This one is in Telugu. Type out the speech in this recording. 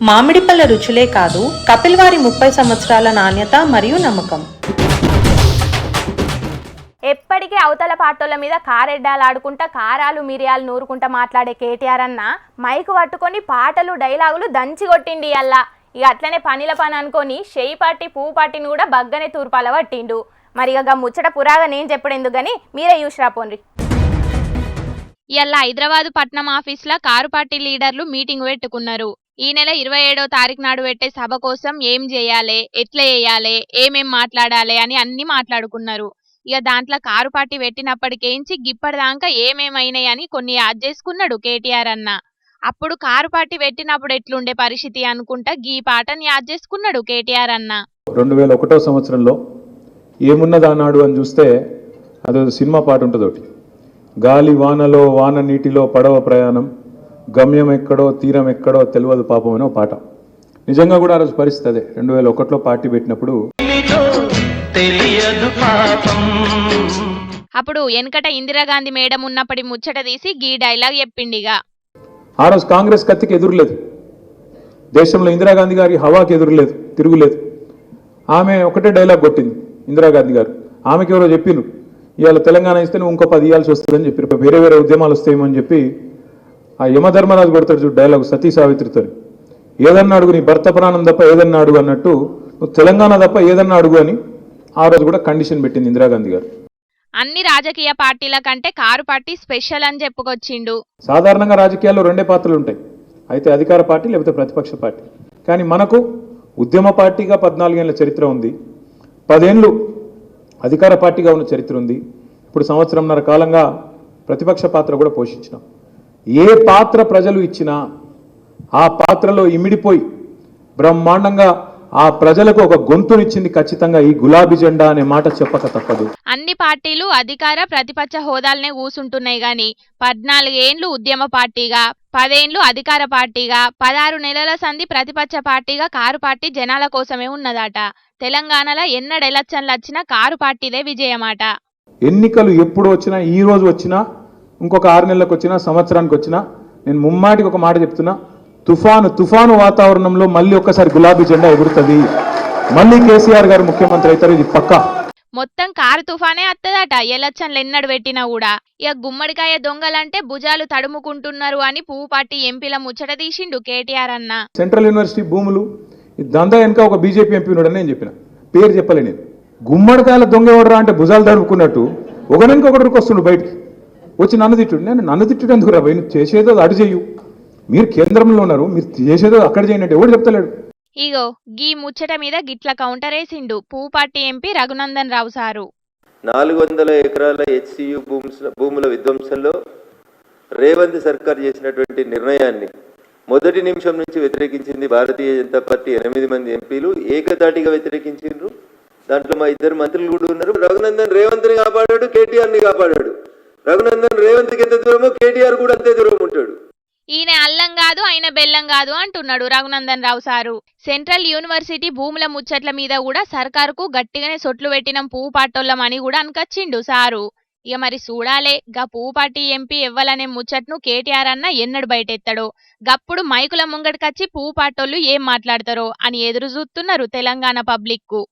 మామిడిపళ్ళ రుచులే కాదు, కపిల్ వారి 30 సంవత్సరాల నాణ్యత మరియు నమ్మకం. ఎప్పటికీ అవతల పాటోళ్ళ మీద కారెడ్డాలాడుకుంటా కారాలు మిరియాలు నూరుకుంటా మాట్లాడే కేటీఆర్ అన్న మైకు పట్టుకొని పాటలు డైలాగులు దంచి కొట్టిండి అల్లా. ఇక అట్లనే పనిల పని అనుకొని షెయి పార్టీ పువ్వు పార్టీని కూడా బగ్గనే తూర్పాల పట్టిండు. మరి ఇక ముచ్చట పురాగా నేను చెప్పడెందుకు కానీ మీరే చూసిరా పోండ్రి. ఇవాళ హైదరాబాద్ పట్నం ఆఫీస్లో కారు పార్టీ లీడర్లు మీటింగ్ పెట్టుకున్నారు. ఈ నెల 27వ తారీఖు నాడు పెట్టే సభ కోసం ఏం చేయాలి, ఎట్లా చేయాలి, ఏమేం మాట్లాడాలి అని అన్ని మాట్లాడుకున్నారు. ఇక దాంట్లో కారు పార్టీ పెట్టినప్పటికేంచి గిప్పటిదాకా ఏమేమైనాయి అని కొన్ని యాద్ చేసుకున్నాడు కేటీఆర్ అన్న. అప్పుడు కారు పార్టీ పెట్టినప్పుడు ఎట్లుండే పరిస్థితి అనుకుంటా గీ పాటని యాద్ చేసుకున్నాడు కేటీఆర్ అన్న. 2001వ సంవత్సరంలో ఏమున్నదానాడు అని చూస్తే అదో సినిమా పాట ఉంటుంది ఒకటి, గాలి వానలో వాన నీటిలో పడవ ప్రయాణం, గమ్యం ఎక్కడో తీరం ఎక్కడో తెలియదు పాపం అనే పాట. నిజంగా కూడా ఆ రోజు పరిస్థితి అదే. 2001లో పార్టీ పెట్టినప్పుడు అప్పుడు వెనకట ఇందిరాగాంధీ మేడం ఉన్నప్పటి ముచ్చట తీసి గీ డైలాగ్ చెప్పిండిగా. ఆ రోజు కాంగ్రెస్ కత్తికి ఎదురులేదు, దేశంలో ఇందిరాగాంధీ గారి హవాకి ఎదురులేదు, తిరుగులేదు. ఆమె ఒకటే డైలాగ్ కొట్టింది ఇందిరాగాంధీ గారు. ఆమెకి ఎవరో చెప్పిండ్రు, ఇవాళ తెలంగాణ ఇస్తే నువ్వు ఇంకో 10 ఇవ్వాల్సి వస్తుందని చెప్పి, వేరే వేరే ఉద్యమాలు వస్తాయేమని చెప్పి ఆ యమధర్మరాజు కొడతాడు చూడు డైలాగ్ సతీ సావిత్రితో, ఏదన్నా అడుగు నీ భర్త ప్రాణం తప్ప ఏదన్నా అడుగు అన్నట్టు నువ్వు తెలంగాణ తప్ప ఏదన్నా అడుగు అని ఆ రోజు కూడా కండిషన్ పెట్టింది ఇందిరాగాంధీ గారు. అన్ని రాజకీయ పార్టీల కంటే కారు పార్టీ స్పెషల్ అని చెప్పుకొచ్చిండు. సాధారణంగా రాజకీయాల్లో 2 పాత్రలు ఉంటాయి, అయితే అధికార పార్టీ లేకపోతే ప్రతిపక్ష పార్టీ. కానీ మనకు ఉద్యమ పార్టీగా 14 ఏళ్ల చరిత్ర ఉంది, 10 ఏళ్ళు అధికార పార్టీగా ఉన్న చరిత్ర ఉంది. ఇప్పుడు 1.5 కాలంగా ప్రతిపక్ష పాత్ర కూడా పోషించినాం. ఏ పాత్ర ప్రజలు ఇచ్చినా ఆ పాత్రలో ఇమిడిపోయి బ్రహ్మాండంగా ఆ ప్రజలకు ఒక గొంతునిచ్చింది ఖచ్చితంగా ఈ గులాబీ జెండా అనే మాట చెప్పక తప్పదు. అన్ని పార్టీలు అధికార ప్రతిపక్ష హోదాలనే కూసుంటున్నాయి గాని 14 ఏండ్లు ఉద్యమ పార్టీగా, 10 ఏండ్లు అధికార పార్టీగా, 16 నెలల సంధి ప్రతిపక్ష పార్టీగా కారు పార్టీ జనాల కోసమే ఉన్నదట. తెలంగాణలో ఎన్నడు ఎలక్షన్లు వచ్చినా కారు పార్టీదే విజయమాట. ఎన్నికలు ఎప్పుడు వచ్చినా, ఈ రోజు వచ్చినా, ఇంకొక 6 నెలలకు వచ్చినా, సంవత్సరానికి వచ్చినా, నేను ముమ్మాటికి ఒక మాట చెప్తున్నా, తుఫాను వాతావరణంలో మళ్ళీ ఒక్కసారి గులాబీ జెండా ఎగురుతుంది, మళ్ళీ కేసీఆర్ గారు ముఖ్యమంత్రి అవుతారు, ఇది పక్కా. మొత్తం కారు తుఫానే వస్తుందట ఎలక్షన్లు ఎన్నడు పెట్టినా కూడా. ఇక గుమ్మడికాయ దొంగలంటే భుజాలు తడుముకుంటున్నారు అని పువ్వు పార్టీ ఎంపీల ముచ్చట తీసిండు కేటీఆర్ అన్న. సెంట్రల్ యూనివర్సిటీ భూములు దందా వెనక ఒక బీజేపీ ఎంపీ ఉన్నాడని నేను చెప్పిన, పేరు చెప్పలే నేను. గుమ్మడికాయల దొంగ ఎవడరా అంటే భుజాలు తడుముకున్నట్టు ఒకరికి ఒకరికి వస్తుండు బయటికి వచ్చి నన్ను తిట్టుడు. నేను నన్ను తిట్టుడు ఎందుకు రా, నువ్వు చేసేదో అటు చెయ్యు, మీరు కేంద్రంలో ఉన్నారు, మీరు చేసేదో అక్కడ చేయండి ఎవడు చెప్తలేడు. ఇగో గీ ముచ్చట మీద గిట్ల కౌంటర్ వేసిండు పువ్వు party MP Raghunandan Rao sir. 400 ఎకరాల హెచ్సియు భూముల విధ్వంసంలో రేవంత్ సర్కార్ చేసినటువంటి నిర్ణయాన్ని మొదటి నిమిషం నుంచి వ్యతిరేకించింది భారతీయ జనతా పార్టీ. 8 మంది ఎంపీలు ఏకతాటిగా వ్యతిరేకించారు. దాంట్లో మా 2 మంత్రులు కూడా ఉన్నారు. రఘునందన్ రేవంత్ని కాపాడాడు, కేటీఆర్ని కాపాడాడు. రఘునందన్ రేవంత్కి ఎంత దూరమో కేటీఆర్ కూడా అంతే దూరం ఉంటాడు. ఈయన అల్లం కాదు ఆయన బెల్లం కాదు అంటున్నాడు Raghunandan Rao sir. Central university భూముల ముచ్చట్ల మీద కూడా సర్కారుకు గట్టిగానే సొట్లు పెట్టినం పువ్వు పాటోళ్ళం అని కూడా అనకొచ్చిండు సారు. ఇక మరి చూడాలే గా పువ్వు పార్టీ ఎంపీ ఎవ్వలనే ముచ్చట్ను కేటీఆర్ అన్న ఎన్నడు బయటెత్తాడో, గప్పుడు మైకుల ముంగటికొచ్చి పువ్వు పాటోళ్ళు ఏం మాట్లాడతారో అని ఎదురు చూస్తున్నారు తెలంగాణ పబ్లిక్ కు.